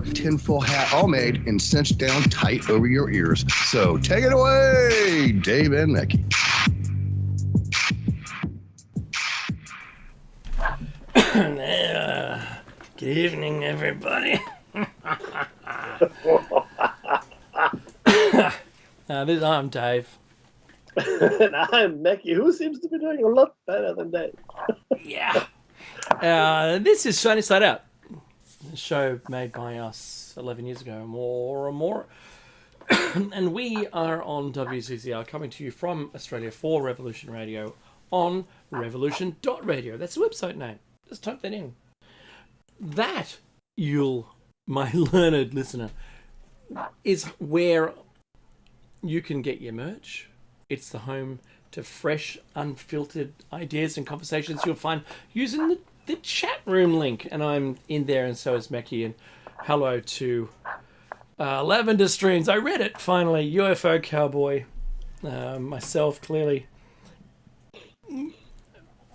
tinfoil hat, all made and cinched down tight over your ears. So take it away, Dave and Mickey. Good evening, everybody. I'm Dave. And I'm Mickey, who seems to be doing a lot better than Dave. Yeah. This is Shiny Side Out, a show made by us 11 years ago, more and more. And we are on WCCR, coming to you from Australia for Revolution Radio on revolution.radio. That's the website name. Just type that in. That, my learned listener, is where you can get your merch. It's the home to fresh, unfiltered ideas and conversations you'll find using the chat room link. And I'm in there, and so is Mackie. And hello to Lavender Streams. I read it, finally. UFO Cowboy. Myself, clearly.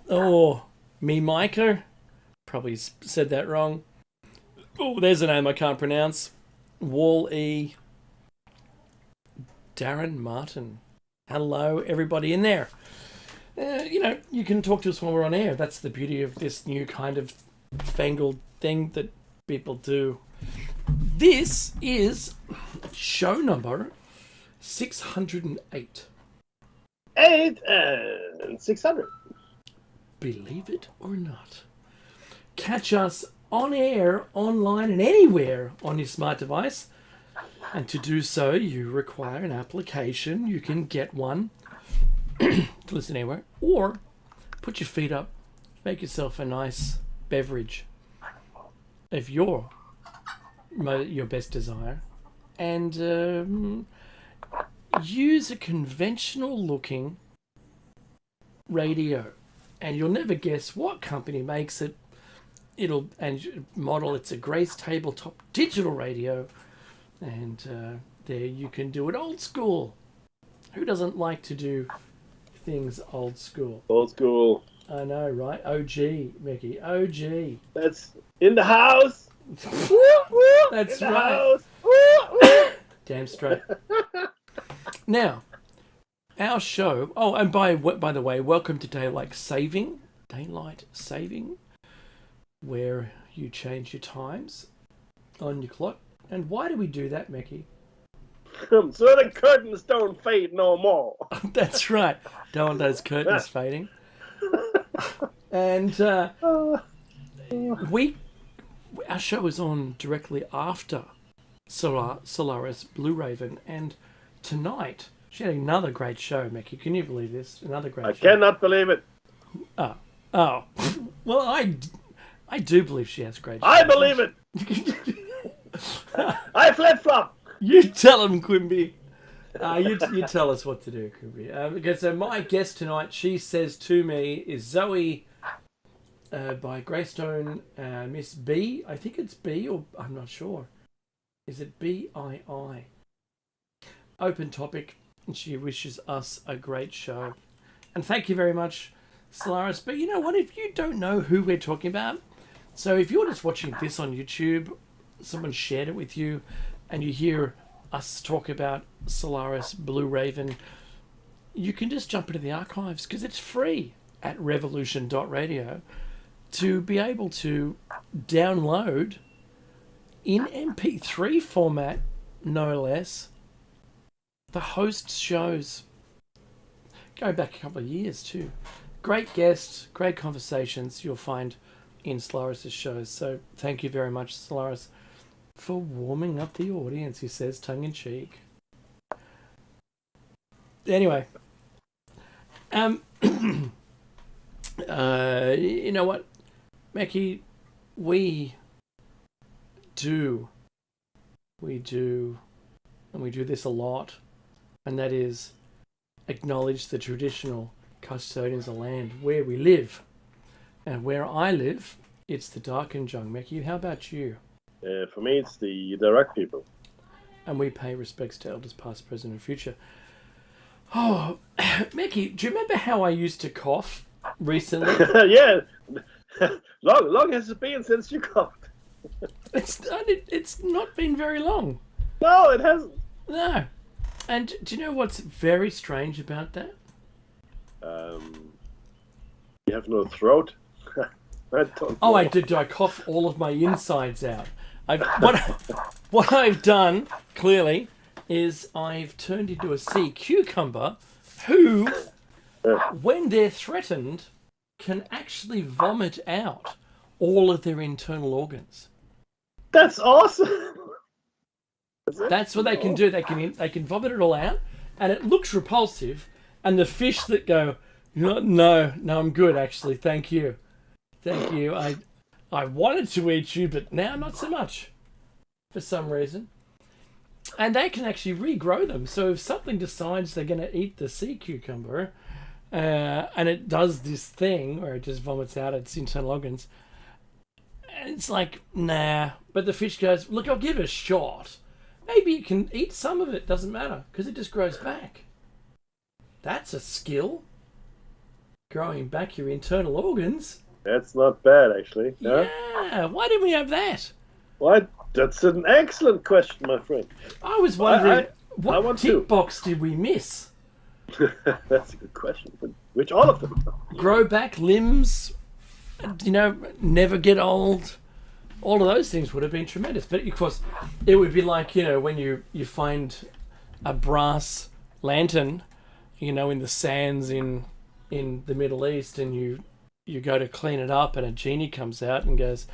Oh, me Micah. Probably said that wrong. Oh, there's a name I can't pronounce. Wall-E. Darren Martin. Hello, everybody in there. You can talk to us when we're on air. That's the beauty of this new kind of fangled thing that people do. This is show number 608. 8 and 600. Believe it or not. Catch us on air, online, and anywhere on your smart device. And to do so, you require an application. You can get one to listen anywhere. Or put your feet up, make yourself a nice beverage of your best desire, and use a conventional-looking radio. And you'll never guess what company makes it. It's a Grace Tabletop digital radio. And there you can do it old school. Who doesn't like to do things old school? Old school. I know, right? OG, Mickey. OG. That's in the house. That's in right. The house. Damn straight. Now, our show. Oh, and by the way, welcome to Daylight Saving, where you change your times on your clock. And why do we do that, Mickey? So the curtains don't fade no more. That's right. Don't want those curtains fading. And our show is on directly after Solaris Blue Raven. And tonight, she had another great show, Mickey. Can you believe this? Another great show. I cannot believe it. Oh. Well, I do believe she has great shows. I believe it. I flip-flop. You tell him, Quimby. You tell us what to do, Quimby. Okay, so my guest tonight, she says to me, is Zoe by Greystone, Miss B. I think it's B, or I'm not sure. Is it B-I-I? Open topic, and she wishes us a great show. And thank you very much, Solaris. But you know what? If you don't know who we're talking about, so if you're just watching this on YouTube, someone shared it with you, and you hear us talk about Solaris Blue Raven, you can just jump into the archives because it's free at revolution.radio to be able to download in MP3 format, no less, the host's shows. Going back a couple of years too. Great guests, great conversations you'll find in Solaris' shows. So thank you very much, Solaris, for warming up the audience, he says, tongue-in-cheek. Anyway, you know what, Mackie, we do, and we do this a lot, and that is acknowledge the traditional custodians of land where we live. And where I live, it's the Darkinjung. Mackie, how about you? For me, it's the Iraq people. And we pay respects to elders past, present, and future. Oh, Mickey, do you remember how I used to cough recently? Yeah. Long has it been since you coughed? It's not been very long. No, it hasn't. No. And do you know what's very strange about that? You have no throat. I don't Oh, know. I did. I cough all of my insides out. What I've done clearly is I've turned into a sea cucumber, who, when they're threatened, can actually vomit out all of their internal organs. That's awesome. That's what they can do. They can vomit it all out, and it looks repulsive. And the fish that go, no, I'm good actually. Thank you. I wanted to eat you, but now not so much, for some reason. And they can actually regrow them. So if something decides they're going to eat the sea cucumber, and it does this thing where it just vomits out its internal organs, it's like, nah. But the fish goes, look, I'll give it a shot. Maybe you can eat some of it. Doesn't matter, because it just grows back. That's a skill. Growing back your internal organs. That's not bad, actually. No? Yeah. Why didn't we have that? What? That's an excellent question, my friend. I was wondering, I what want tick to. box did we miss? That's a good question. Which all of them? Grow back limbs, never get old. All of those things would have been tremendous. But of course, it would be like, when you find a brass lantern, in the sands in the Middle East, and you go to clean it up, and a genie comes out and goes,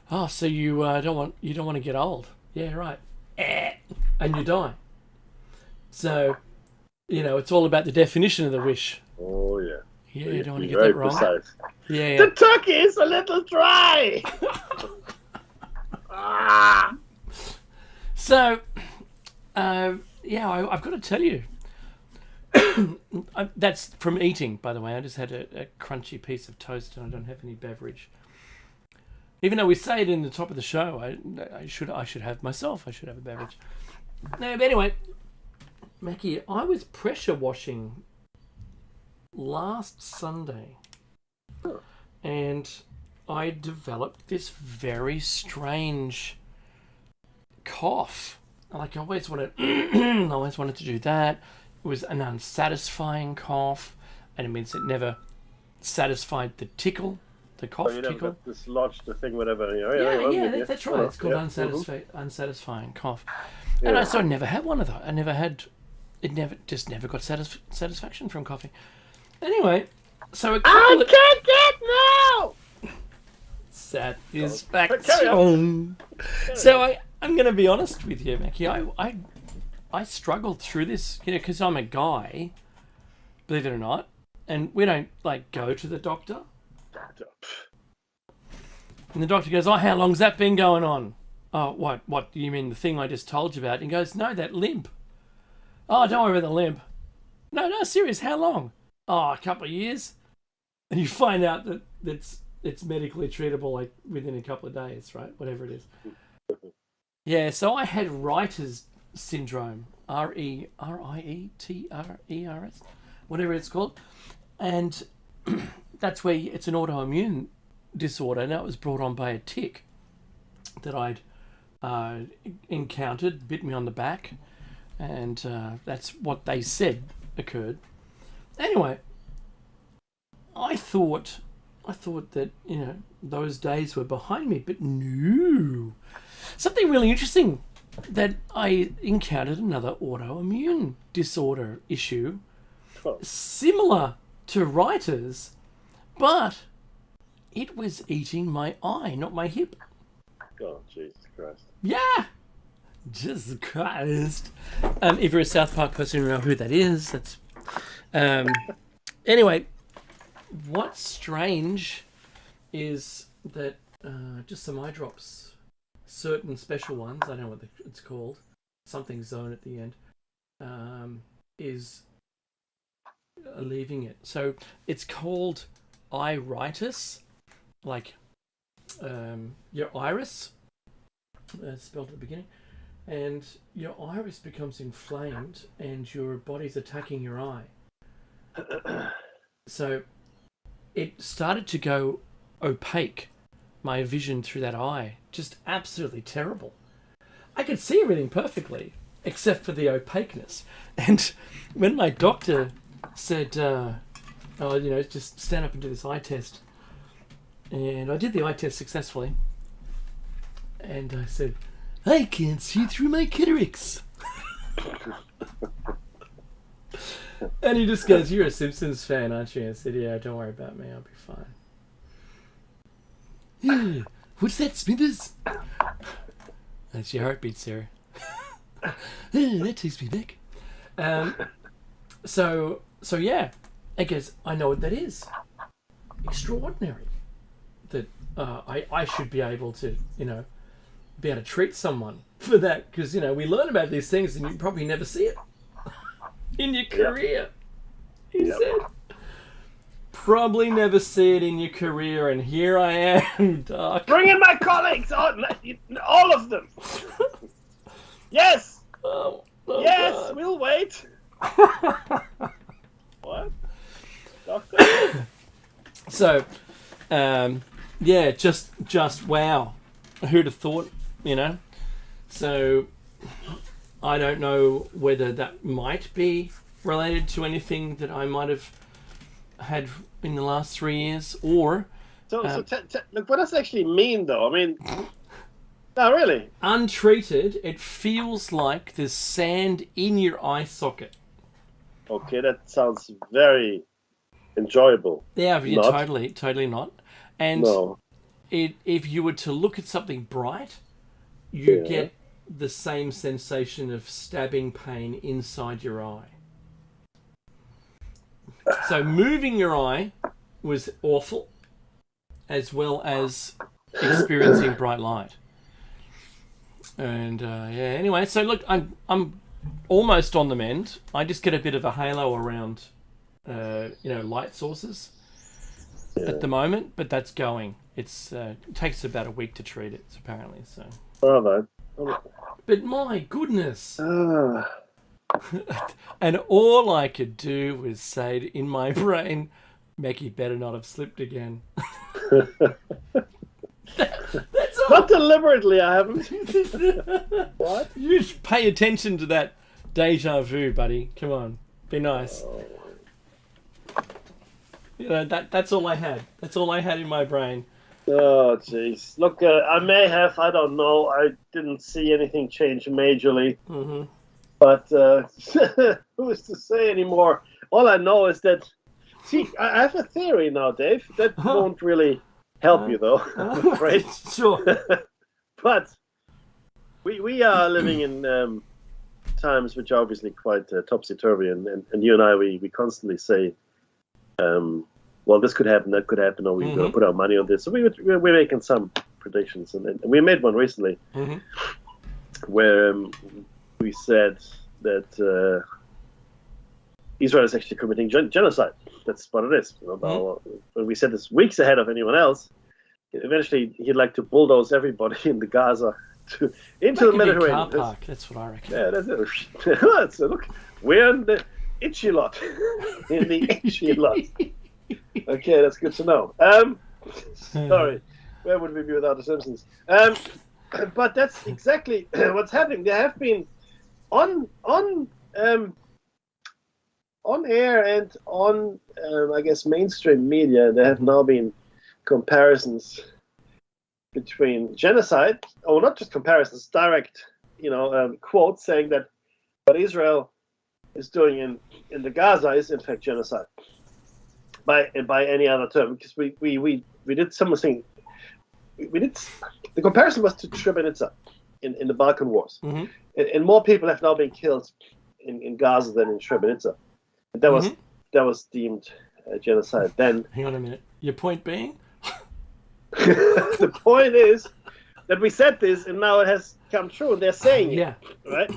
"Oh, so you don't want to get old?" Yeah, right. And you die. So, it's all about the definition of the wish. Oh, yeah. Yeah, you don't want to get very that wrong. Precise. Yeah. The turkey is a little dry. So, I've got to tell you, that's from eating, by the way. I just had a crunchy piece of toast, and I don't have any beverage. Even though we say it in the top of the show, I should have a beverage. No, but anyway, Mackie, I was pressure washing last Sunday, and I developed this very strange cough. Like, I always wanted to do that. It was an unsatisfying cough, and it means it never satisfied the tickle, the cough You never tickle. got dislodged the thing, whatever. Yeah, that's right. It's called unsatisfying cough. And I never had one of those. It never got satisfaction from coughing. Anyway, so I can't get now. satisfaction. So I'm going to be honest with you, Mackie. I struggled through this, because I'm a guy, believe it or not, and we don't go to the doctor. And the doctor goes, "Oh, how long's that been going on?" "Oh, what do you mean, the thing I just told you about?" And he goes, "No, that limp." "Oh, don't worry about the limp." No, serious, how long?" "Oh, a couple of years." And you find out that it's medically treatable within a couple of days, right? Whatever it is. Yeah, so I had Reiter's syndrome, Reiters, whatever it's called. And that's where it's an autoimmune disorder. Now, it was brought on by a tick that I'd encountered, bit me on the back, and that's what they said occurred. Anyway, I thought that those days were behind me, but no. Something really interesting, that I encountered another autoimmune disorder issue, similar to Reiter's, but it was eating my eye, not my hip. Oh, Jesus Christ. Yeah! Jesus Christ. If you're a South Park person, you know who that is. That's anyway, what's strange is that just some eye drops, certain special ones, I don't know what it's called, something zone at the end, is leaving it. So it's called iritis, like your iris, spelled at the beginning, and your iris becomes inflamed and your body's attacking your eye. So it started to go opaque, my vision through that eye just absolutely terrible. I could see everything perfectly, except for the opaqueness. And when my doctor said, just stand up and do this eye test, and I did the eye test successfully, and I said, I can't see through my cataracts. And he just goes, you're a Simpsons fan, aren't you? I said, yeah, don't worry about me, I'll be fine. Yeah, what's that, Smithers? That's your heartbeat, Sarah. That takes me back. So yeah, I guess I know what that is. Extraordinary. That I should be able to, be able to treat someone for that, because we learn about these things and you probably never see it in your career. He said, probably never see it in your career, and here I am, Doc. Bring in my colleagues, all of them. Yes. Oh yes, God. we'll wait. What? Doctor? So, yeah, just wow. Who'd have thought, So, I don't know whether that might be related to anything that I might have had in the last 3 years, or... So look, what does it actually mean, though? I mean... No, really? Untreated, it feels like there's sand in your eye socket. Okay, that sounds very enjoyable. Yeah, you're Not. totally not. And No. if you were to look at something bright, you get the same sensation of stabbing pain inside your eye. So moving your eye was awful, as well as experiencing bright light. And anyway, so look, I'm almost on the mend. I just get a bit of a halo around, light sources at the moment, but that's going. It takes about a week to treat it, apparently. So. Oh, no. But my goodness. And all I could do was say in my brain, Mackie better not have slipped again. That's all. Not deliberately, I haven't. What? You should pay attention to that deja vu, buddy. Come on, be nice. That's all I had. That's all I had in my brain. Oh, jeez. Look, I may have, I don't know. I didn't see anything change majorly. Mm-hmm. But who is to say anymore? All I know is that... See, I have a theory now, Dave. That won't really help you, though, I'm afraid. Sure. But we are living in times which are obviously quite topsy-turvy. And you and I, we constantly say, well, this could happen, that could happen, or we're going to put our money on this. So we're making some predictions. And we made one recently where... we said that Israel is actually committing genocide. That's what it is. When we said this weeks ahead of anyone else, eventually he'd like to bulldoze everybody in the Gaza into the Mediterranean. Car park. That's what I reckon. Yeah, that's it. So look, we're in the itchy lot. In the itchy lot. Okay, that's good to know. Sorry, where would we be without the Simpsons? But that's exactly what's happening. There have been on air and on I guess mainstream media, there have now been comparisons between genocide, or not just comparisons, direct quotes saying that what Israel is doing in the Gaza is in fact genocide by any other term, because we did something. The comparison was to Srebrenica in the Balkan Wars. And more people have now been killed in Gaza than in Srebrenica. That was deemed genocide then. Hang on a minute. Your point being? The point is that we said this, and now it has come true. They're saying it, right?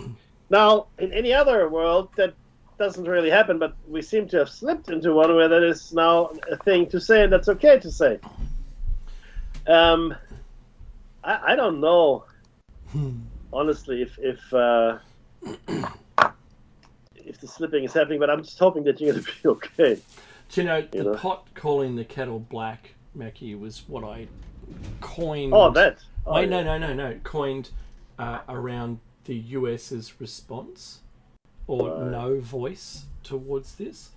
Now, in any other world, that doesn't really happen, but we seem to have slipped into one where that is now a thing to say, and that's okay to say. I don't know, honestly, if the slipping is happening, but I'm just hoping that you're going to be okay. Do you know, the pot calling the kettle black, Mackie, was what I coined. Oh, that. Wait, no. Coined around the US's response or no voice towards this.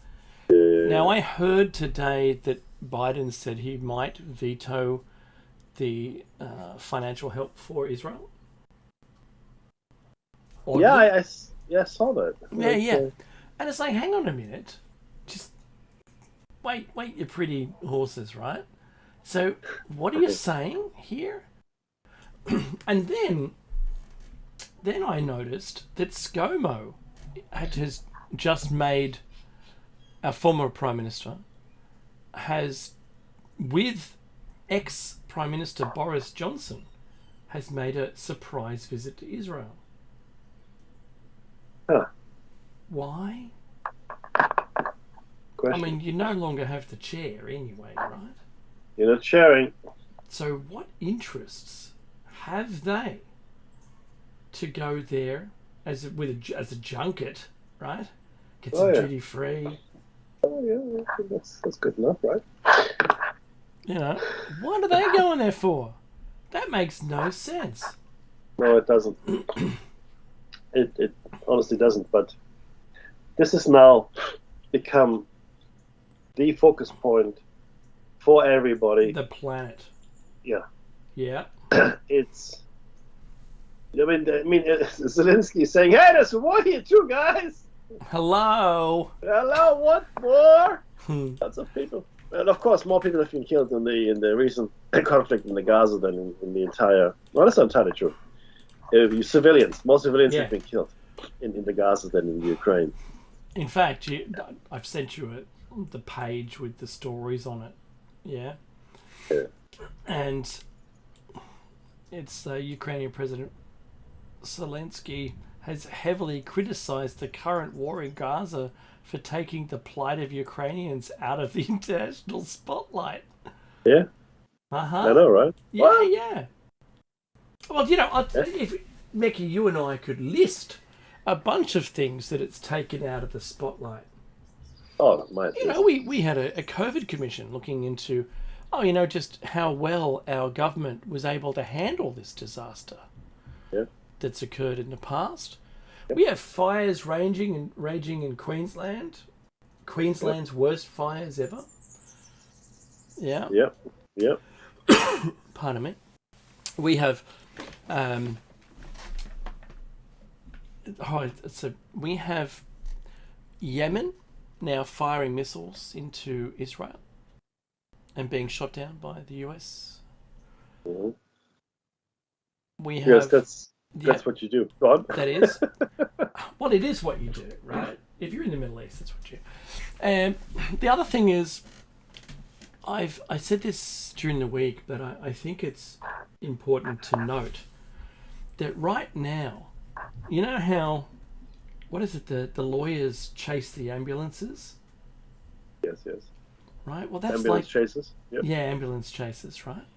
Now, I heard today that Biden said he might veto the financial help for Israel. Oddly. I saw that. Yeah. And it's like, hang on a minute. Just wait your pretty horses, right? So, what are you saying here? And then I noticed that ScoMo has just made our former Prime Minister has, with ex-Prime Minister Boris Johnson, has made a surprise visit to Israel. Huh. Why? Question. I mean, you no longer have the chair anyway, right? You're not sharing. So what interests have they to go there as a junket, right? Get some duty free. Oh yeah, that's good enough, right? You know, what are they going there for? That makes no sense. No, it doesn't. It honestly doesn't. But this has now become the focus point for everybody. The planet. Yeah. Yeah. It's. I mean, Zelensky is saying, "Hey, there's a war here too, guys. Hello. What more?" Lots of people, and of course, more people have been killed in the recent conflict in the Gaza than in the entire. Well, that's not entirely true. More civilians have been killed in the Gaza than in the Ukraine. In fact, I've sent you the page with the stories on it. Yeah. And it's Ukrainian President Zelensky has heavily criticized the current war in Gaza for taking the plight of Ukrainians out of the international spotlight. Yeah. I know, right? Yeah, what? Yeah. Well, you know, if Mecca, you and I could list a bunch of things that it's taken out of the spotlight. Oh, my! You know, we had a COVID commission looking into, just how well our government was able to handle this disaster that's occurred in the past. Yep. We have fires raging in Queensland. Queensland's worst fires ever. Yeah. Yep. Pardon me. We have we have Yemen now firing missiles into Israel and being shot down by the US. Mm-hmm. We have that's what you do. Go on. That is. Well, it is what you do, right? If you're in the Middle East, that's what you do. And the other thing is, I said this during the week, but I think it's important to note that right now, you know how, what is it, the lawyers chase the ambulances? Yes. Right? Well, that's ambulance chases? Yep. Yeah, ambulance chases, right?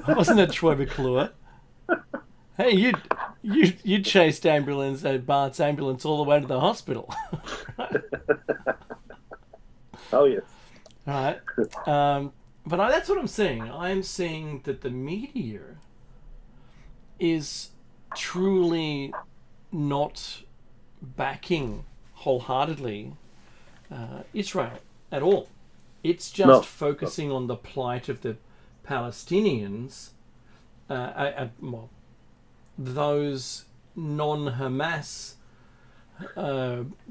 Wasn't it Troy McClure? Hey, you chased Bart's ambulance all the way to the hospital. Right? Oh, yes. All right. But that's what I'm seeing. I'm seeing that the media is truly not backing wholeheartedly Israel at all. It's just focusing on the plight of the Palestinians, those non-Hamas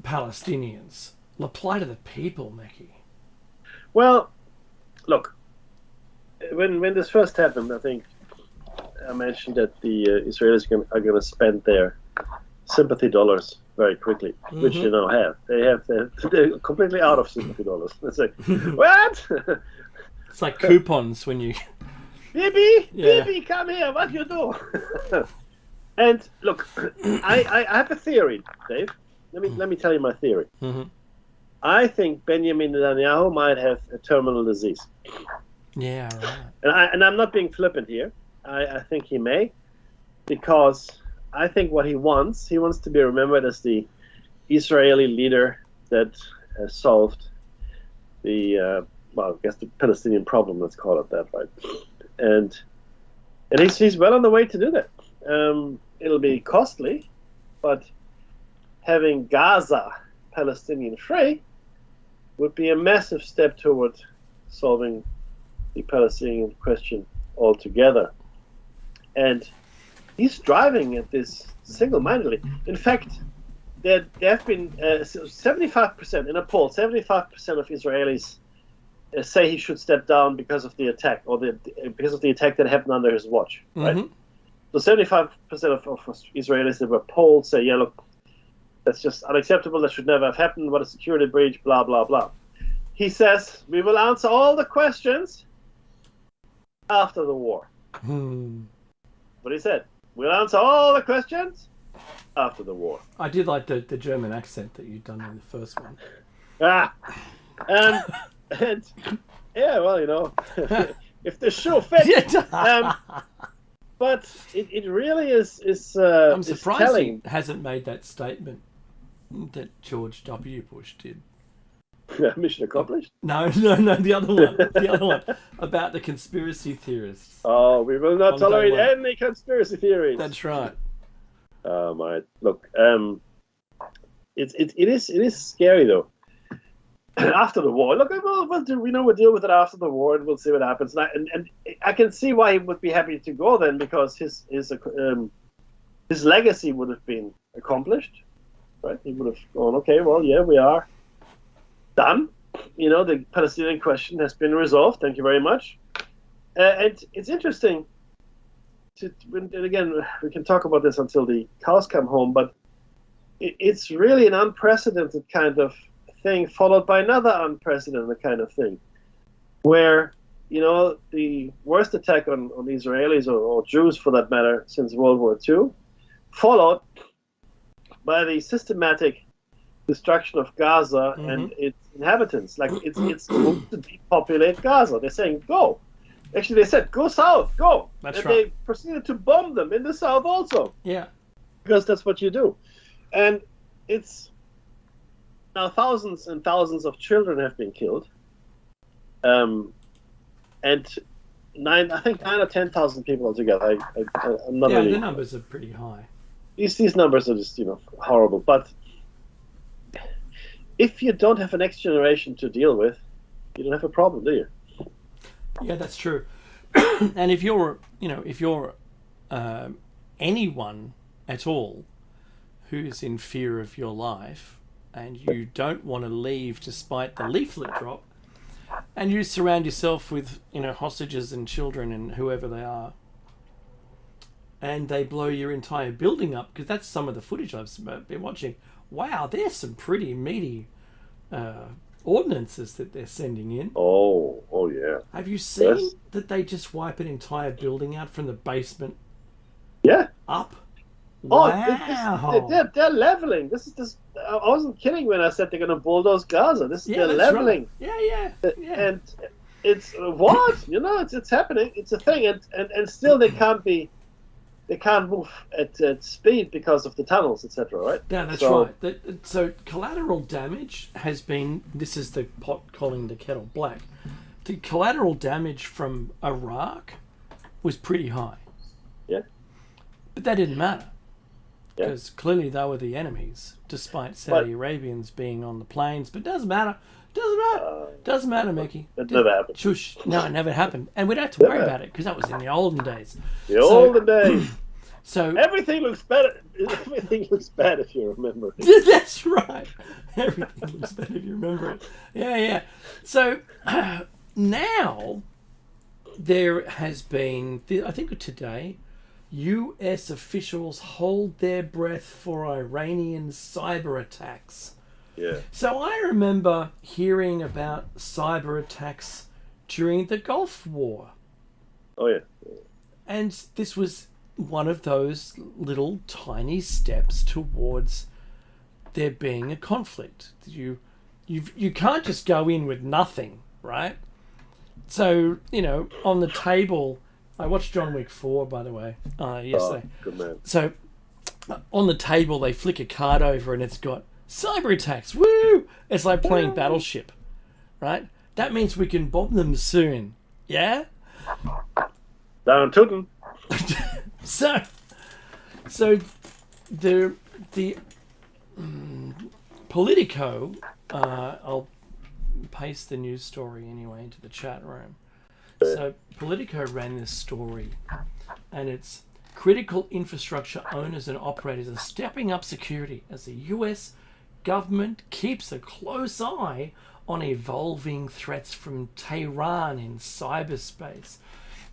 Palestinians. The plight of the people, Mackie. Well, look, when this first happened, I think I mentioned that the Israelis are going to spend their sympathy dollars very quickly, which they now have. They're completely out of sympathy dollars. It's like, what? It's like coupons when you... Bibi, come here, what you do? And look, I have a theory, Dave. Let me tell you my theory. Mm-hmm. I think Benjamin Netanyahu might have a terminal disease. Yeah, right. And I'm not being flippant here. I think he may, because I think what he wants to be remembered as the Israeli leader that has solved the, I guess the Palestinian problem, let's call it that, right? and he's well on the way to do that. It'll be costly, but having Gaza Palestinian free would be a massive step toward solving the Palestinian question altogether. And he's driving at this single-mindedly. In fact, there have been 75% in a poll. 75% of Israelis say he should step down because of the attack, or because of the attack that happened under his watch. Right. Mm-hmm. So 75% of Israelis that were polled say, "Yeah, look, that's just unacceptable. That should never have happened. What a security breach." Blah blah blah. He says, "We will answer all the questions after the war." What he said. We'll answer all the questions after the war. I did like the German accent that you'd done in the first one. And yeah, well, you know, if the show fits. But it really is I'm surprised telling. he hasn't made that statement that George W. Bush did. Mission accomplished? No, the other one. The other one about the conspiracy theorists. Oh, we will not On tolerate day one. any conspiracy theories. That's right. My look, it is scary though. After the war, look, we'll deal with it after the war, and we'll see what happens. And I can see why he would be happy to go then, because his legacy would have been accomplished, right? He would have gone, okay, well, yeah, we are done. You know, the Palestinian question has been resolved. Thank you very much. And it's interesting. And again, we can talk about this until the cows come home, but it's really an unprecedented kind of thing, followed by another unprecedented kind of thing, where, you know, the worst attack on Israelis or Jews, for that matter, since World War II, followed by the systematic destruction of Gaza and its inhabitants. Like, it's going to depopulate Gaza. They're saying, go. Actually, they said, go south, go. That's and right. they proceeded to bomb them in the south also. Yeah. Because that's what you do. And it's now thousands and thousands of children have been killed. And I think 9 or 10,000 people altogether. I'm not really. The numbers are pretty high. These numbers are just, you know, horrible. But if you don't have a next generation to deal with, you don't have a problem, do you? Yeah, that's true. And if you're anyone at all who's in fear of your life, and you don't want to leave despite the leaflet drop, and you surround yourself with, you know, hostages and children and whoever they are, and they blow your entire building up, because that's some of the footage I've been watching. Wow, there's some pretty meaty ordinances that they're sending in. Oh yeah. Have you seen Yes. that they just wipe an entire building out from the basement Yeah. up? Oh, Wow. they're leveling. This. I wasn't kidding when I said they're going to bulldoze Gaza. They're that's leveling. Right. Yeah. And it's what, you know, it's happening. It's a thing, and still they can't move at speed because of the tunnels, etc. Right? Yeah, that's So- right. So collateral damage has been. This is the pot calling the kettle black. The collateral damage from Iraq was pretty high. Yeah. But that didn't matter. Yeah. Because clearly they were the enemies, despite Saudi Arabians being on the plains. But doesn't matter. Doesn't matter, Mickey. It never happened. Shush. No, it never happened. And we don't have to worry about it, because that was in the olden days. The olden days. So Everything looks better. Everything looks bad if you remember. that's right. Everything looks better if you remember it. Yeah. So now there has been, I think today, US officials hold their breath for Iranian cyber attacks. Yeah. So I remember hearing about cyber attacks during the Gulf War. Oh yeah. And this was one of those little tiny steps towards there being a conflict. You can't just go in with nothing, right? So, you know, on the table, I watched John Wick 4, by the way, yesterday. Good man. So on the table, they flick a card over and it's got cyber attacks. Woo! It's like playing Battleship, right? That means we can bomb them soon. Yeah? Down Tootin. So the Politico, I'll paste the news story anyway into the chat room. So Politico ran this story, and it's critical infrastructure owners and operators are stepping up security as the US government keeps a close eye on evolving threats from Tehran in cyberspace.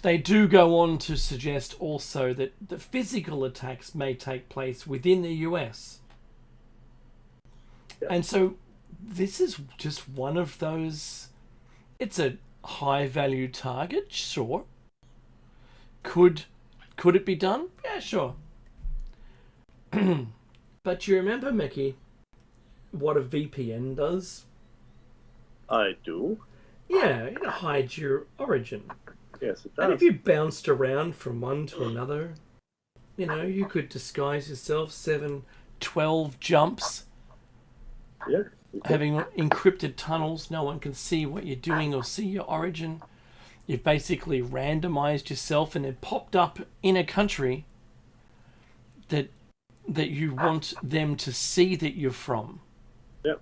They do go on to suggest also that the physical attacks may take place within the US. And so this is just one of those. It's a high value target, sure. Could it be done? Yeah, sure. But you remember, Mickey, what a VPN does? I do. Yeah, it hides your origin. Yes, it And does. if you bounced around from one to another, you could disguise yourself 12 jumps, Yeah. having encrypted tunnels. No one can see what you're doing or see your origin. You've basically randomized yourself and then popped up in a country that you want them to see that you're from. Yep.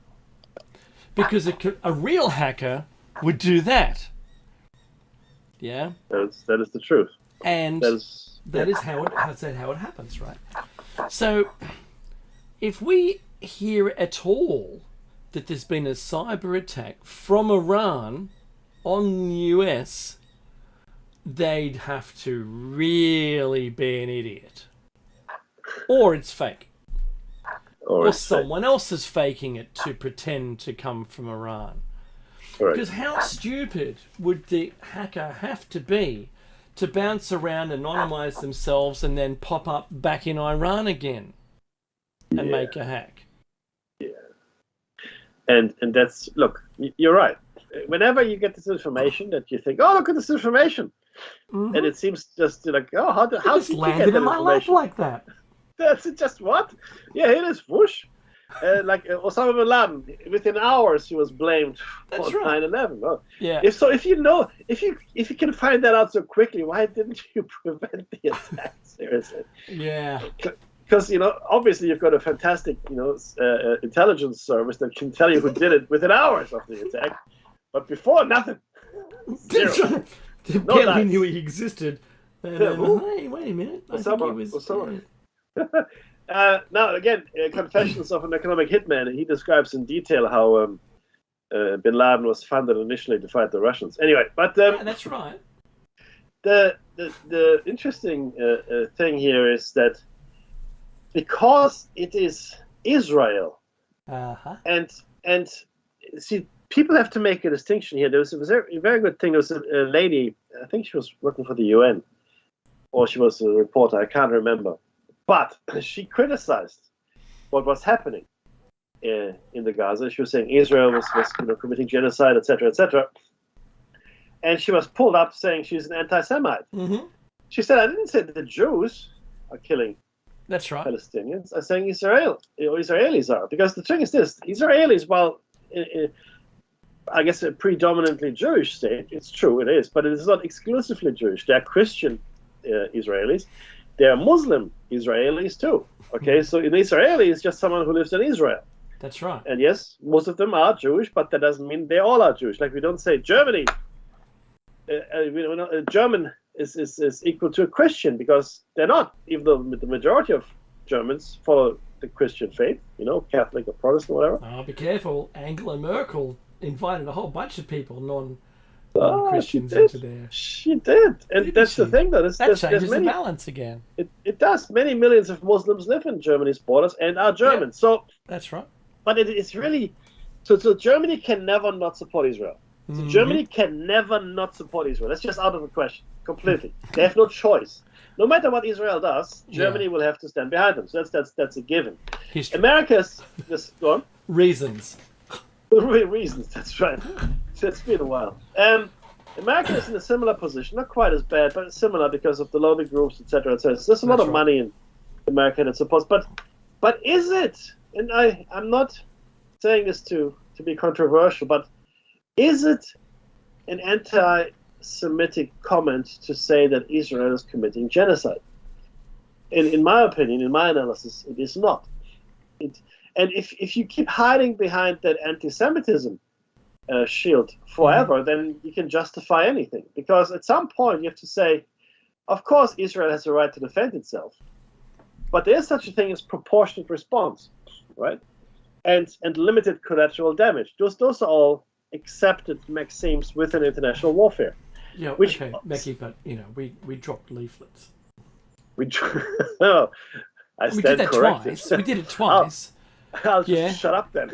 Because a real hacker would do that. Yeah. That is the truth. And That is how it happens, right? So if we hear at all that there's been a cyber attack from Iran on the US, they'd have to really be an idiot. Or it's fake. Or it's fake. someone else is faking it to pretend to come from Iran. Correct. Because how stupid would the hacker have to be to bounce around, anonymize themselves, and then pop up back in Iran again and make a hack? Yeah. And that's, look, you're right. Whenever you get this information that you think, oh, look at this information, and it seems just like, oh, how just did you landed get that in my lap information? like that. That's just what? Yeah, here it is, whoosh. Like Osama bin Laden, within hours he was blamed for That's right. 9/11. Oh. Yeah. If you can find that out so quickly, why didn't you prevent the attack? Seriously. Yeah. Because obviously you've got a fantastic intelligence service that can tell you who did it within hours of the attack, but before nothing. Zero. They No barely dice. knew he existed. And Yeah, then, who? hey, wait a minute. I think Osama. he was. Osama. Now again, Confessions of an Economic Hitman. He describes in detail how Bin Laden was funded initially to fight the Russians. Anyway, but Yeah, that's right. the interesting thing here is that because it is Israel, and see, people have to make a distinction here. There was a very good thing. There was a lady, I think she was working for the UN, or she was a reporter. I can't remember. But she criticized what was happening in the Gaza. She was saying Israel was committing genocide, etc., etc. And she was pulled up saying she's an anti-Semite. Mm-hmm. She said, I didn't say that the Jews are killing That's right. Palestinians. I'm saying Israelis are. Because the thing is this, Israelis, while I guess a predominantly Jewish state, it's true, it is, but it is not exclusively Jewish. They are Christian Israelis. They are Muslim Israelis too. Okay, so an Israeli is just someone who lives in Israel. That's right. And yes, most of them are Jewish, but that doesn't mean they all are Jewish. Like we don't say Germany. A German is equal to a Christian because they're not, even though the majority of Germans follow the Christian faith, Catholic or Protestant, whatever. Oh, be careful. Angela Merkel invited a whole bunch of people, she non-Christians, did. into there. She did, and Didn't that's the she? thing, though. That There's changes many, the balance again. It does. Many millions of Muslims live in Germany's borders and are German. So, That's right. but it's really so Germany can never not support Israel. So Mhm. Germany can never not support Israel. That's just out of the question completely. They have no choice. No matter what Israel does, Germany will have to stand behind them. So that's a given. History. America's just gone. Reasons. Reasons. That's right. It's been a while. America is in a similar position, not quite as bad, but similar because of the lobby groups, etc., etc. So there's a lot of money in America that supports. But is it? And I'm not saying this to be controversial, but is it an anti-Semitic comment to say that Israel is committing genocide. In my opinion, in my analysis, it is not. And if you keep hiding behind that anti-Semitism shield forever, then you can justify anything. Because at some point you have to say, of course Israel has a right to defend itself, but there is such a thing as proportionate response, right? And limited collateral damage. Those are all accepted maxims within international warfare. Yeah, which, okay, Mackie, but we dropped leaflets. No, I We stand did that corrected. twice. We did it twice. I'll just shut up then.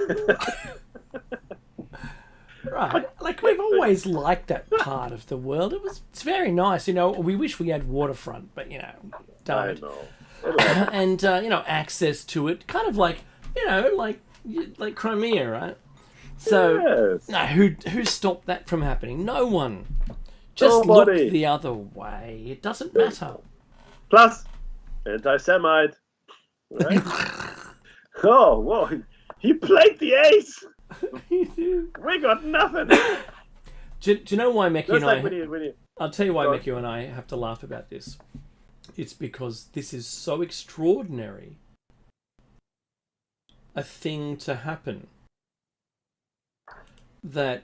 Right, like we've always liked that part of the world. It's very nice, We wish we had waterfront, but don't. I know. And access to it, kind of like like Crimea, right? So Yes. no, who stopped that from happening? No one. Just Nobody. look the other way. It doesn't matter. Plus, anti-Semite. Right? Oh, whoa. He played the ace. We got nothing. Do you know why Mackie and I... when you I'll tell you why Go on. Mackie and I have to laugh about this. It's because this is so extraordinary a thing to happen that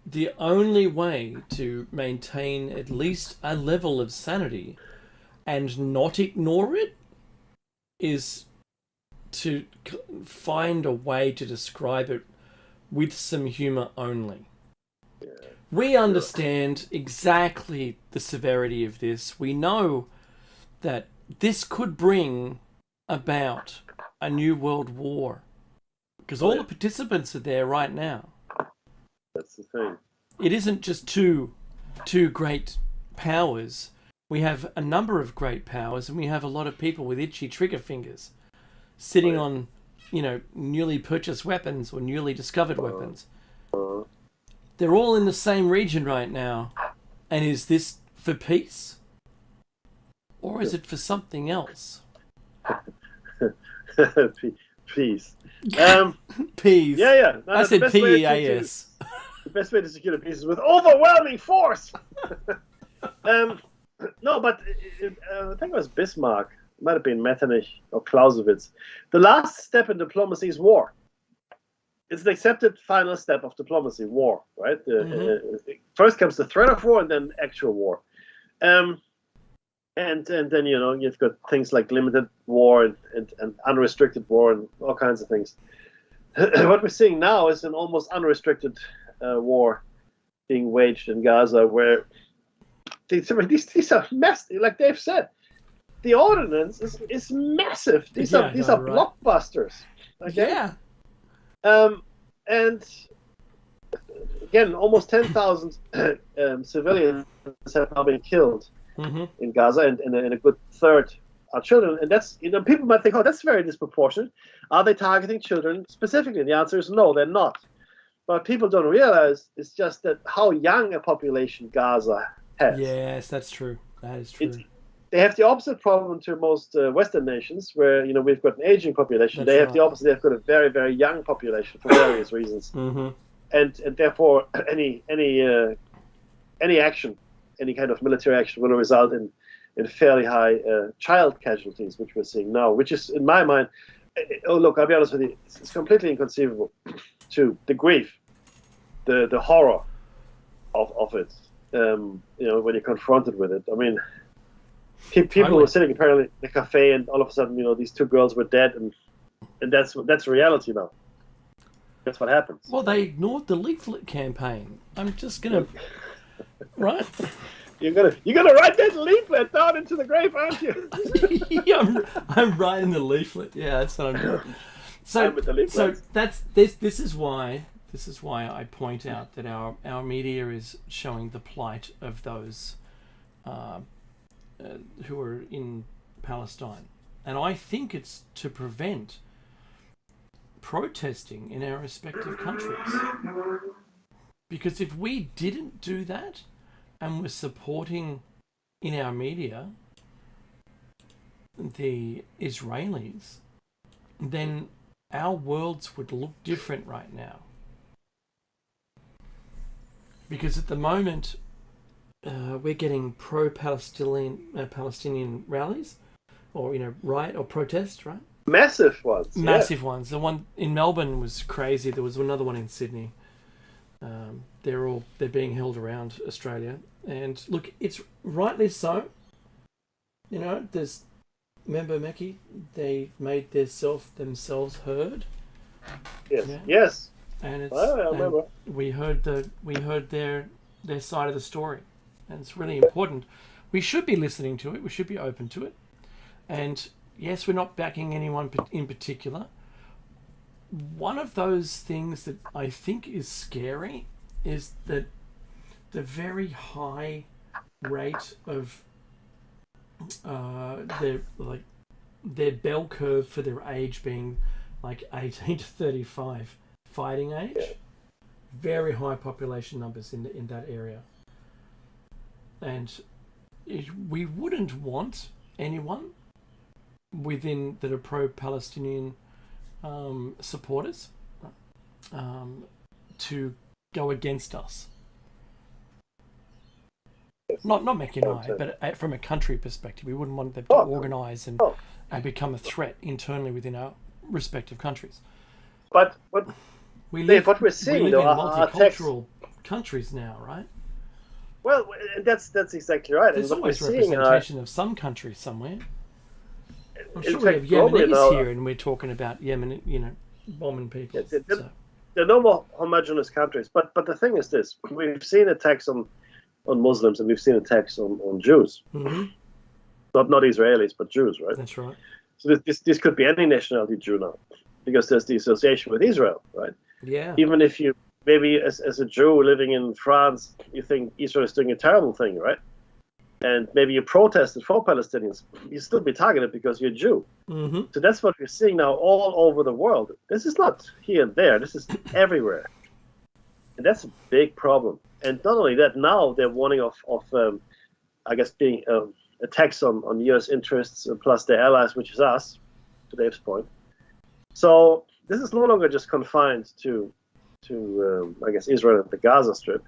the only way to maintain at least a level of sanity and not ignore it is to find a way to describe it with some humour only. We understand exactly the severity of this. We know that this could bring about a new world war because all the participants are there right now. That's the thing. It isn't just two great powers. We have a number of great powers, and we have a lot of people with itchy trigger fingers sitting on, newly purchased weapons or newly discovered weapons. They're all in the same region right now. And is this for peace? Or is it for something else? Peace. Peas. Yeah. No, I said the best way PEAS. The best way to secure the peace is with overwhelming force. No, but I think it was Bismarck. It might have been Metternich or Clausewitz. The last step in diplomacy is war. It's the accepted final step of diplomacy, war, right? First comes the threat of war and then actual war. And then, you've got things like limited war and unrestricted war and all kinds of things. What we're seeing now is an almost unrestricted war being waged in Gaza where these are massive, like Dave said. The ordinance is massive. These are right. blockbusters. Okay? Yeah. And again, almost 10,000 civilians have now been killed in Gaza, and a good third are children. And that's, people might think, oh, that's very disproportionate. Are they targeting children specifically? The answer is no, they're not. But people don't realize it's just that how young a population Gaza has. Yes, that's true. That is true. They have the opposite problem to most Western nations, where we've got an aging population. They have the opposite. They've got a very, very young population for various reasons, and therefore any action, any kind of military action, will result in fairly high child casualties, which we're seeing now. Which is, in my mind, look, I'll be honest with you, it's completely inconceivable to the grief, the horror of it. When you're confronted with it, I mean. People were sitting apparently in a cafe, and all of a sudden, these two girls were dead, and that's reality now. That's what happens. Well, they ignored the leaflet campaign. I'm just gonna, right? You're gonna write that leaflet down into the grave, aren't you? Yeah, I'm writing the leaflet. Yeah, that's what I'm doing. So that's this. This is why I point out that our media is showing the plight of those. Who are in Palestine. And I think it's to prevent protesting in our respective countries. Because if we didn't do that and were supporting in our media the Israelis, then our worlds would look different right now. Because at the moment, we're getting Palestinian rallies, or riot or protest, right? Massive ones. Massive ones. The one in Melbourne was crazy. There was another one in Sydney. They're being held around Australia, and look, it's rightly so. Remember, Mackie, they made themselves heard. Yes. Yeah. Yes. And it's. I remember. And we heard their side of the story, and it's really important. We should be listening to it. We should be open to it, and yes, we're not backing anyone in particular. One of those things that I think is scary is that the very high rate of their bell curve for their age being like 18 to 35 fighting age. Yeah. Very high population numbers in that area. And we wouldn't want anyone within that are pro-Palestinian supporters to go against us. Not Mackie and I, but from a country perspective, we wouldn't want them to organise and become a threat internally within our respective countries. But what we're seeing, we live in multicultural countries now, right? Well, that's exactly right. There's and always what we're representation seeing, of some country somewhere. I'm in sure fact, we have Yemenis now, here, and we're talking about Yemen, bombing people. Yeah, they're no more homogenous countries. But the thing is this: we've seen attacks on Muslims, and we've seen attacks on Jews. Mm-hmm. Not Israelis, but Jews, right? That's right. So this could be any nationality Jew now, because there's the association with Israel, right? Yeah. Even if you maybe as a Jew living in France, you think Israel is doing a terrible thing, right? And maybe you protested for Palestinians, you still be targeted because you're Jew. Mm-hmm. So that's what we're seeing now all over the world. This is not here and there. This is everywhere. And that's a big problem. And not only that, now they're warning of I guess, being attacks on U.S. interests plus their allies, which is us, to Dave's point. So this is no longer just confined to I guess, Israel and the Gaza Strip,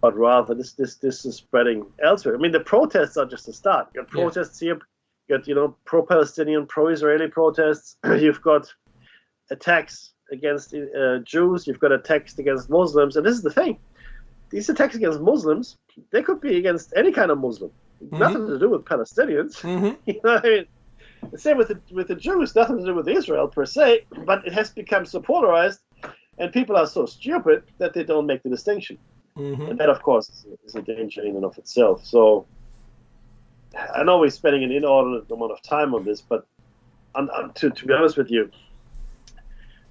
but rather this is spreading elsewhere. I mean, the protests are just a start. You got protests here, you got, pro-Palestinian, pro-Israeli protests. You've got attacks against Jews. You've got attacks against Muslims. And this is the thing. These attacks against Muslims, they could be against any kind of Muslim. Mm-hmm. Nothing to do with Palestinians. Mm-hmm. You know what I mean? The same with the Jews, nothing to do with Israel per se, but it has become so polarized, and people are so stupid that they don't make the distinction. Mm-hmm. And that, of course, is a danger in and of itself. So I know we're spending an inordinate amount of time on this, but to be honest with you,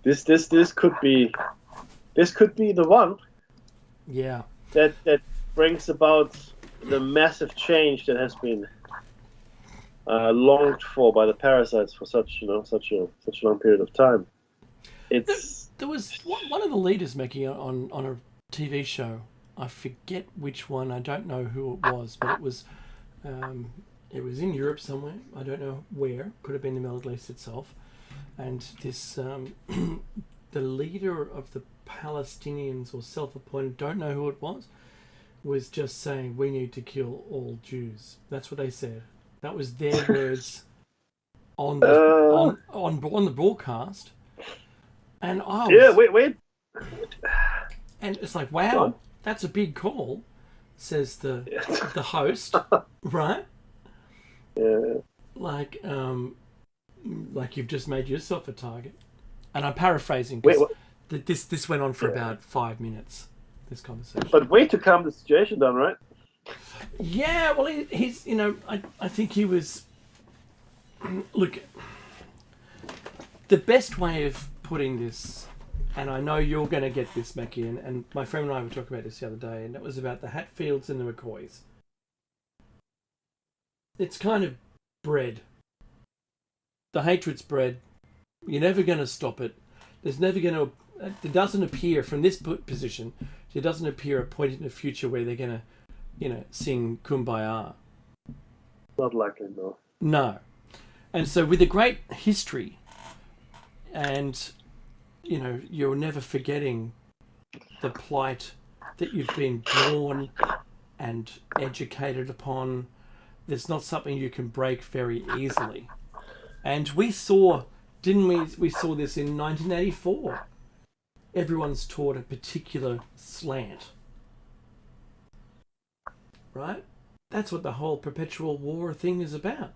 this could be the one. Yeah. That brings about the massive change that has been longed for by the parasites for such a long period of time. There was one of the leaders, Mackie, on a TV show. I forget which one. I don't know who it was, but it was in Europe somewhere. I don't know where. Could have been the Middle East itself. And this the leader of the Palestinians, or self-appointed, don't know who it was just saying, we need to kill all Jews. That's what they said. That was their words on the broadcast. And wait. And it's like, wow, that's a big call, says the host, right? Yeah. Like you've just made yourself a target. And I'm paraphrasing because this went on for about 5 minutes. This conversation. But way to calm the situation down, right? Yeah, well, he's I think he was. Look, the best way of putting this, and I know you're going to get this, Mackie, and my friend and I were talking about this the other day, and that was about the Hatfields and the McCoys. It's kind of bred. The hatred's bred. You're never going to stop it. There's never going to. It doesn't appear from this position. There doesn't appear a point in the future where they're going to, sing Kumbaya. Not likely, no. No. And so with a great history, and, you're never forgetting the plight that you've been born and educated upon. There's not something you can break very easily. And we saw, didn't we? We saw this in 1984. Everyone's taught a particular slant. Right? That's what the whole perpetual war thing is about.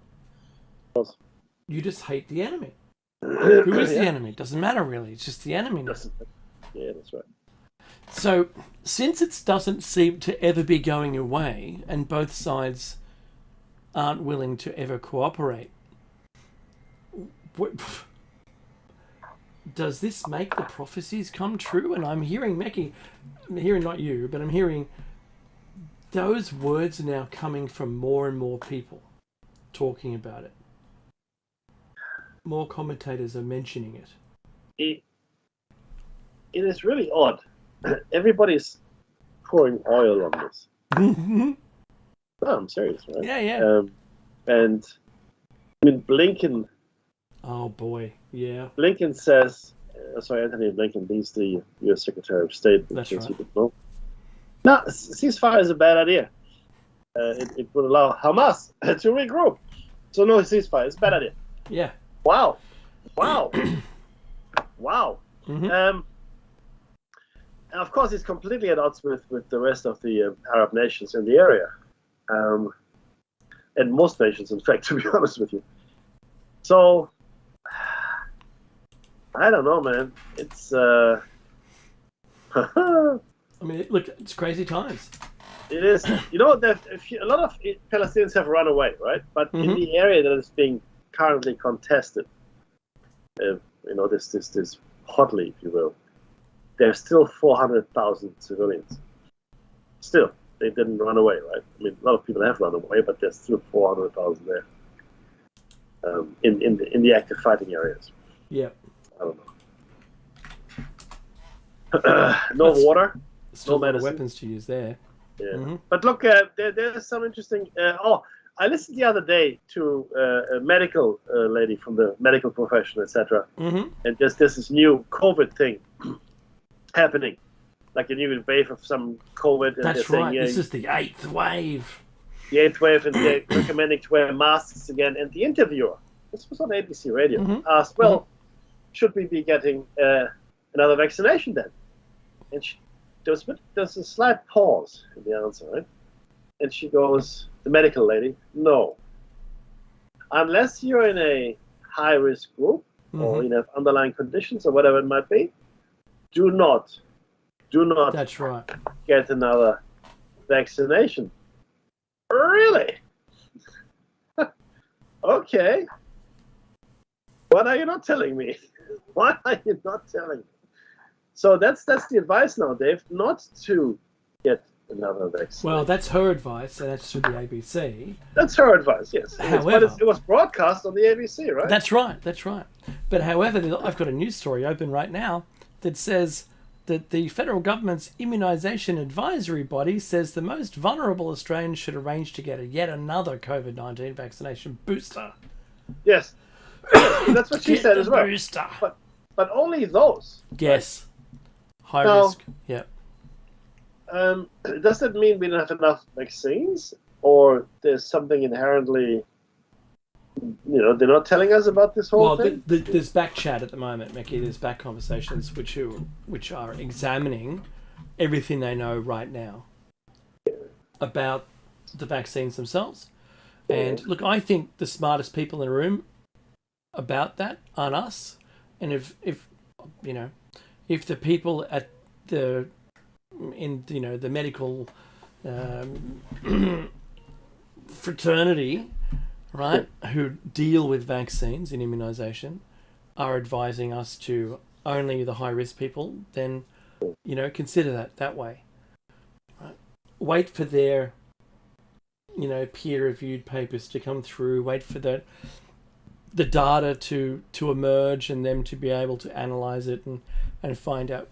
You just hate the enemy. Who is the enemy? Doesn't matter really. It's just the enemy. Yeah, that's right. So, since it doesn't seem to ever be going away, and both sides aren't willing to ever cooperate, does this make the prophecies come true? And I'm hearing, Meki, I'm hearing not you, but I'm hearing those words are now coming from more and more people talking about it. More commentators are mentioning it. It is really odd. Everybody's pouring oil on this. No, I'm serious, right? Yeah. And I mean, Blinken. Oh boy, yeah. Blinken says, Anthony Blinken, he's the U.S. Secretary of State. That's right. You know. No, ceasefire is a bad idea. It would allow Hamas to regroup. So no ceasefire, it's a bad idea. Yeah. Wow. Mm-hmm. And of course, it's completely at odds with the rest of the Arab nations in the area. And most nations, in fact, to be honest with you. So, I don't know, man. It's... I mean, look, it's crazy times. It is. You know, a lot of Palestinians have run away, right? But in the area that is being currently contested, this hotly, if you will, there's still 400,000 civilians. Still, they didn't run away, right? I mean, a lot of people have run away, but there's still 400,000 there in the active fighting areas. Yeah. I don't know. No water. Still no a lot of medicine. weapons to use there. Yeah. Mm-hmm. But look, there's some interesting... I listened the other day to a medical lady from the medical profession, etc. Mm-hmm. And there's this new COVID thing happening. Like a new wave of some COVID. And That's they're right. saying, This is the 8th wave. the 8th wave, and they're recommending to wear masks again. And the interviewer, this was on ABC Radio, asked, well, should we be getting another vaccination then? And there's a slight pause in the answer, right? And she goes, the medical lady, no. Unless you're in a high-risk group or you have underlying conditions or whatever it might be, do not That's right. get another vaccination. Really? Okay. What are you not telling me? Why are you not telling me? So that's the advice now, Dave, not to get another vaccine. Well, that's her advice, and that's through the ABC. That's her advice, yes. However, but it was broadcast on the ABC, right? That's right. But however, I've got a news story open right now that says that the federal government's immunisation advisory body says the most vulnerable Australians should arrange to get yet another COVID-19 vaccination booster. Yes. That's what she said as well. Booster. But only those. Yes. High risk. Yeah. Does that mean we don't have enough vaccines? Or there's something inherently, they're not telling us about this whole thing? There's back chat at the moment, Mickey. There's back conversations which are examining everything they know right now about the vaccines themselves. And look, I think the smartest people in the room about that aren't us. And if the people at the medical fraternity, right, who deal with vaccines and immunisation, are advising us to only the high risk people, then consider that way. Right? Wait for their peer reviewed papers to come through. Wait for the data to emerge and them to be able to analyse it and find out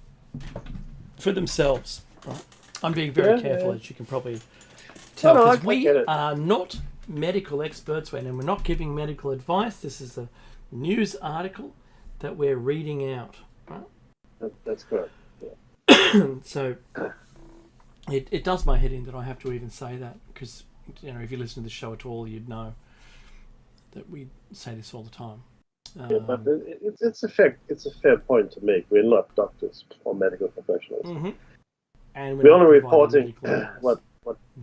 for themselves. Right? I'm being very careful, as you can probably tell, because we are not medical experts and we're not giving medical advice. This is a news article that we're reading out. Right? That's correct. Yeah. So It does my head in that I have to even say that, because if you listen to the show at all, you'd know that we say this all the time. Yeah, but it's a fair point to make. We're not doctors or medical professionals. Mm-hmm. And we're only reporting what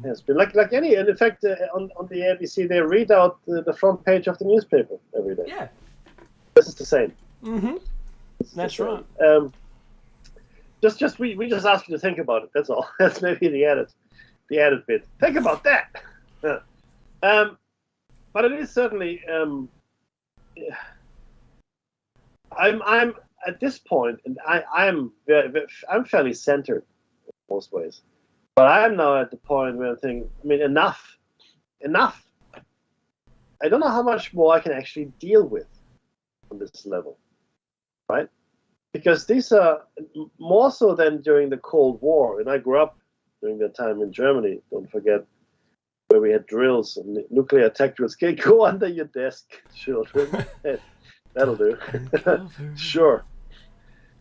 has been like any. And in fact, on the ABC, they read out the front page of the newspaper every day. Yeah, this is the same. Mm-hmm. That's right. We just ask you to think about it. That's all. That's maybe the added bit. Think about that. But it is certainly. I'm at this point, and I'm fairly centered in most ways. But I am now at the point where I think, enough. I don't know how much more I can actually deal with on this level, right? Because these are more so than during the Cold War, and I grew up during that time in Germany. Don't forget, where we had drills and nuclear attack drills. Okay, go under your desk, children. That'll do. Sure.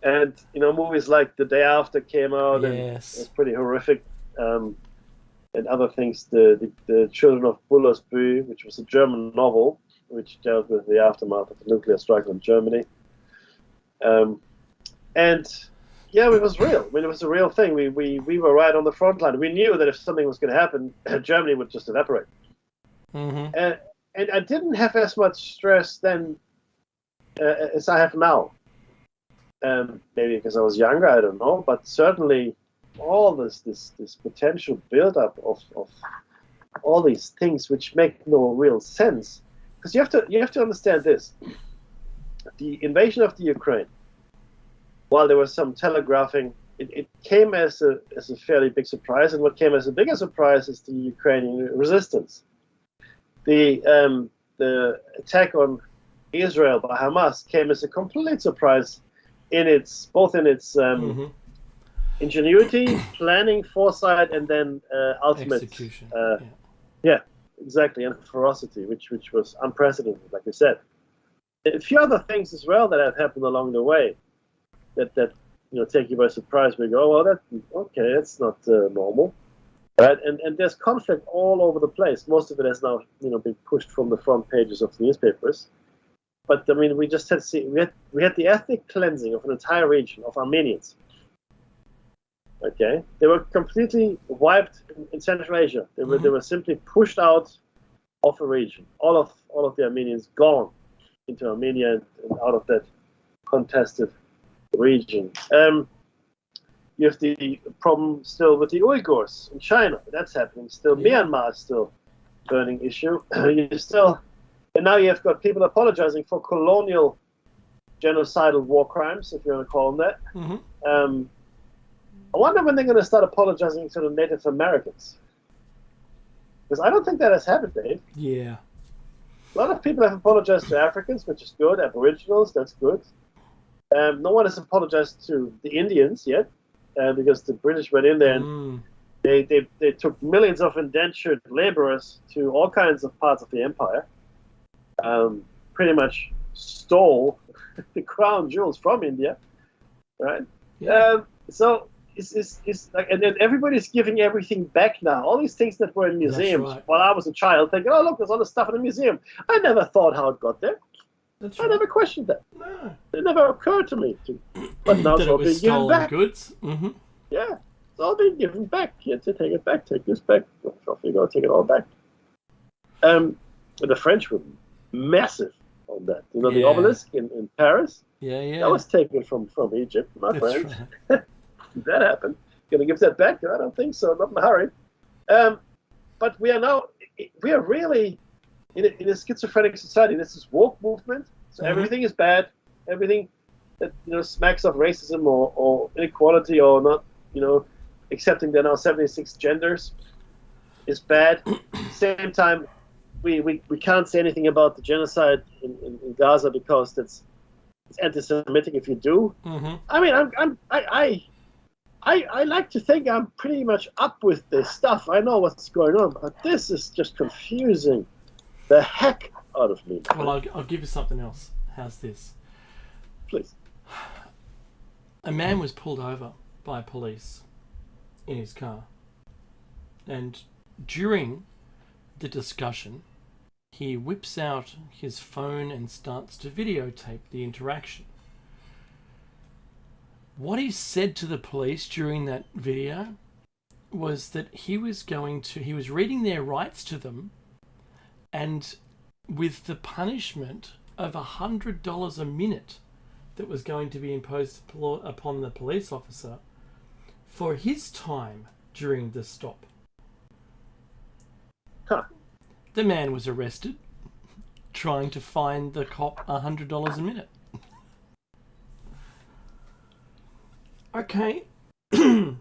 And movies like The Day After came out, and it was pretty horrific. And other things, the Children of Bullersby, which was a German novel which dealt with the aftermath of the nuclear strike on Germany. And yeah, it was real. It was a real thing. We were right on the front line. We knew that if something was going to happen, Germany would just evaporate. Mm-hmm. And I didn't have as much stress then as I have now. Maybe because I was younger, I don't know. But certainly, all this potential buildup of all these things which make no real sense. Because you have to understand this: the invasion of the Ukraine. While there was some telegraphing, it came as a fairly big surprise, and what came as a bigger surprise is the Ukrainian resistance. The attack on Israel by Hamas came as a complete surprise in its ingenuity, planning, foresight, and then ultimate execution. Yeah, exactly, and ferocity, which was unprecedented, like you said. A few other things as well that have happened along the way that take you by surprise. We go, well, that's not normal, right? And there's conflict all over the place. Most of it has now been pushed from the front pages of the newspapers. But we just had to see we had the ethnic cleansing of an entire region of Armenians. Okay, they were completely wiped in Central Asia. They were simply pushed out of a region. All of the Armenians gone into Armenia and out of that contested region. You have the problem still with the Uyghurs in China. That's happening still. Myanmar is still a burning issue. And now you have got people apologizing for colonial genocidal war crimes, if you want to call them that. Mm-hmm. I wonder when they're going to start apologizing to the Native Americans. Because I don't think that has happened, Dave. Yeah. A lot of people have apologized to Africans, which is good. Aboriginals, that's good. No one has apologized to the Indians yet, because the British went in there and they took millions of indentured laborers to all kinds of parts of the empire. Pretty much stole the crown jewels from India, right? Yeah. So it's like, and then everybody's giving everything back now. All these things that were in museums while I was a child, thinking, oh look, there's all this stuff in the museum. I never thought how it got there. I never questioned that. No. It never occurred to me. But now it's all being given back. Goods. Mm-hmm. Yeah, it's all being given back. You have to take it back. Take this back. Off you go. Take it all back. The French were massive on that. The obelisk in Paris. Yeah. That was taken from Egypt, my friend. Right. That happened. Going to give that back? I don't think so. Not in a hurry. But we are really in a schizophrenic society. This is woke movement. So everything is bad. Everything that smacks of racism or inequality or not, accepting there are now 76 genders is bad. At the same time, we can't say anything about the genocide in Gaza because it's anti-Semitic if you do. Mm-hmm. I like to think I'm pretty much up with this stuff. I know what's going on, but this is just confusing the heck out of me. Well, I'll give you something else. How's this? Please. A man was pulled over by police in his car. And during the discussion, he whips out his phone and starts to videotape the interaction. What he said to the police during that video was that he was reading their rights to them, and with the punishment of $100 a minute that was going to be imposed upon the police officer for his time during the stop. Huh. The man was arrested trying to fine the cop $100 a minute. Okay. The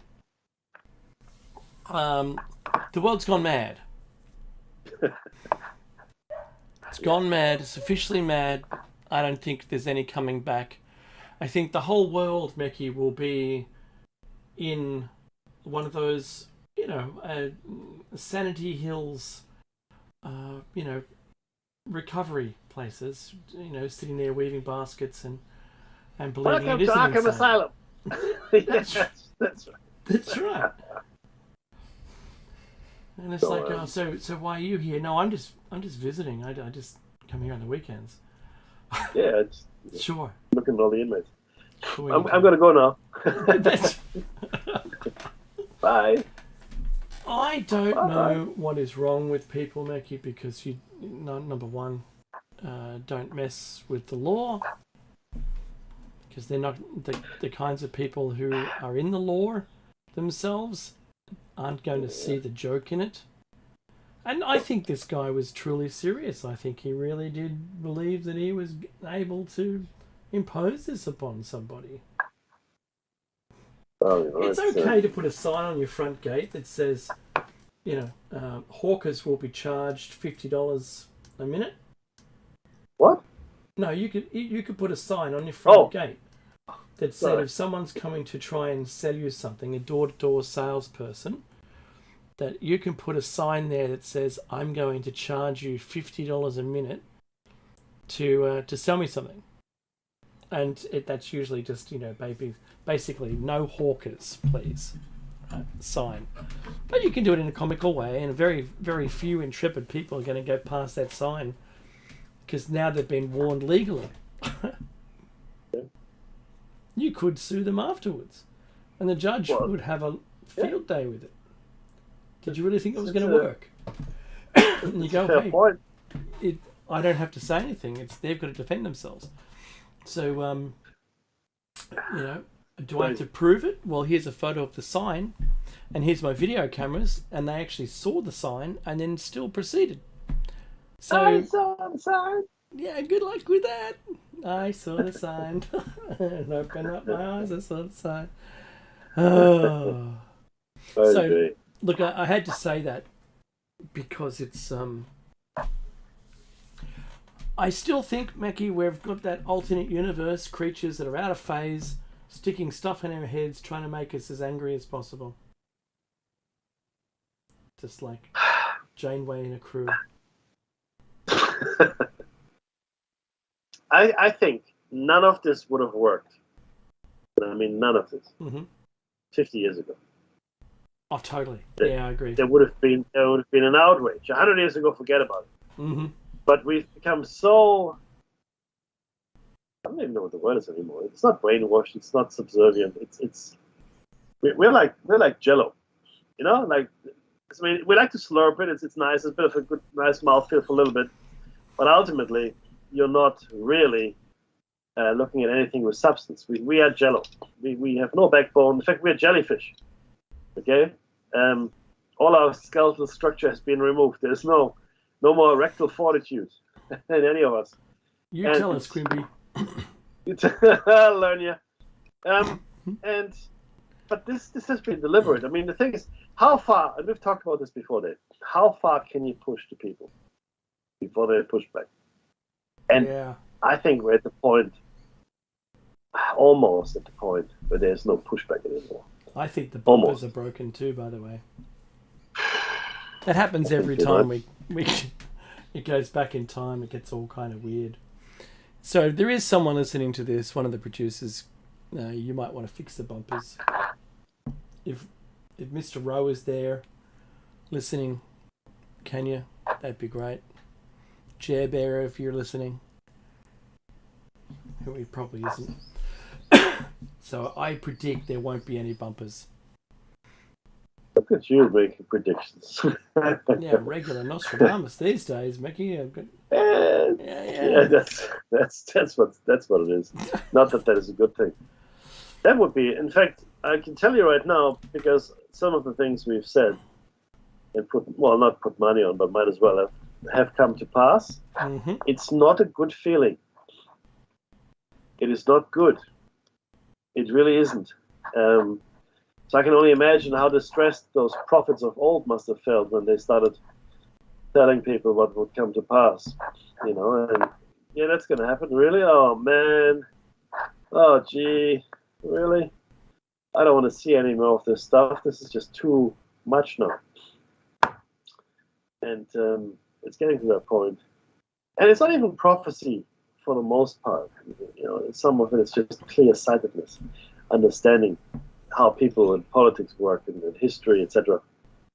world's gone mad. It's gone mad. It's officially mad. I don't think there's any coming back. I think the whole world, Meki, will be in one of those, Sanity Hills, recovery places, sitting there weaving baskets and believing Welcome it to isn't Arkham insane. Asylum. Yes, that's right. That's right. And it's so why are you here? No, I'm just visiting. I just come here on the weekends. Yeah, Sure. looking at all the inmates. Sure I'm going to go now. That's... Bye. I don't know what is wrong with people, Meki, because number one, don't mess with the law, because they're not the kinds of people who are in the law themselves aren't going to see the joke in it. And I think this guy was truly serious. I think he really did believe that he was able to impose this upon somebody. It's okay to put a sign on your front gate that says, hawkers will be charged $50 a minute. What? No, you could put a sign on your front gate that said if someone's coming to try and sell you something, a door-to-door salesperson, that you can put a sign there that says, I'm going to charge you $50 a minute to sell me something. And that's usually just, basically no hawkers, please, sign. But you can do it in a comical way, and very, very few intrepid people are going to go past that sign because now they've been warned legally. You could sue them afterwards, and the judge would have a field day with it. Did you really think it was going to work? And you go, hey, I don't have to say anything. They've got to defend themselves. So, do I have to prove it? Well, here's a photo of the sign, and here's my video cameras, and they actually saw the sign and then still proceeded. So, I saw the sign. Yeah, good luck with that. I saw the sign. And open up my eyes, I saw the sign. Oh. So, look, I had to say that because it's... I still think, Mackie, we've got that alternate universe, creatures that are out of phase, sticking stuff in our heads, trying to make us as angry as possible. Just like Janeway and a crew. I think none of this would have worked. I mean, none of this. 50 years ago. Oh, totally. Yeah, I agree. There would have been an outrage. 100 years ago, forget about it. But we've become so... I don't even know what the word is anymore. It's not brainwashed. It's not subservient. We're like Jello, Like, I mean, we like to slurp it. It's nice. It's a bit of a good, nice mouthfeel for a little bit. But ultimately, you're not really looking at anything with substance. We are Jello. We have no backbone. In fact, we're jellyfish. Okay, all our skeletal structure has been removed. There's no more rectal fortitude in any of us. You tell us, Quimby. I'll learn you. But this has been deliberate. I mean, the thing is, how far? And we've talked about this before, Dave. How far can you push the people before they push back? And I think we're at the point, almost at the point, where there's no pushback anymore. I think the bumpers are broken too, by the way. That happens every time it goes back in time. It gets all kind of weird. So there is someone listening to this, one of the producers. You might want to fix the bumpers. If Mr. Rowe is there, listening, can you? That'd be great. Chair Bearer, if you're listening, who he probably isn't. So I predict there won't be any bumpers. Look at you making predictions. Yeah, regular Nostradamus these days, Mickey. I've got... Yeah, that's what it is. Not that is a good thing. That would be, in fact, I can tell you right now, because some of the things we've said and not put money on, but might as well have come to pass. Mm-hmm. It's not a good feeling. It is not good. It really isn't. So I can only imagine how distressed those prophets of old must have felt when they started telling people what would come to pass. And yeah, that's going to happen. Really? Oh, man. Oh, gee. Really? I don't want to see any more of this stuff. This is just too much now. And it's getting to that point. And it's not even prophecy for the most part. Some of it is just clear-sightedness, understanding how people in politics work and history, etc.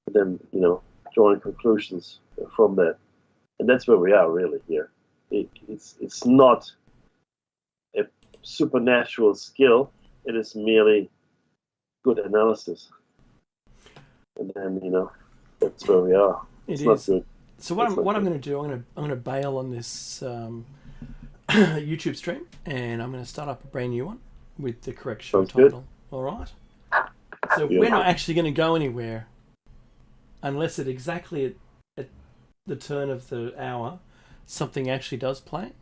And then, drawing conclusions from that. And that's where we are really here. It's not a supernatural skill. It is merely good analysis. And then, that's where we are. It's not good. So what I'm going to do, I'm going to bail on this YouTube stream, and I'm going to start up a brand new one with the correct show title. Good. All right. So we're not actually going to go anywhere unless at exactly at the turn of the hour something actually does play.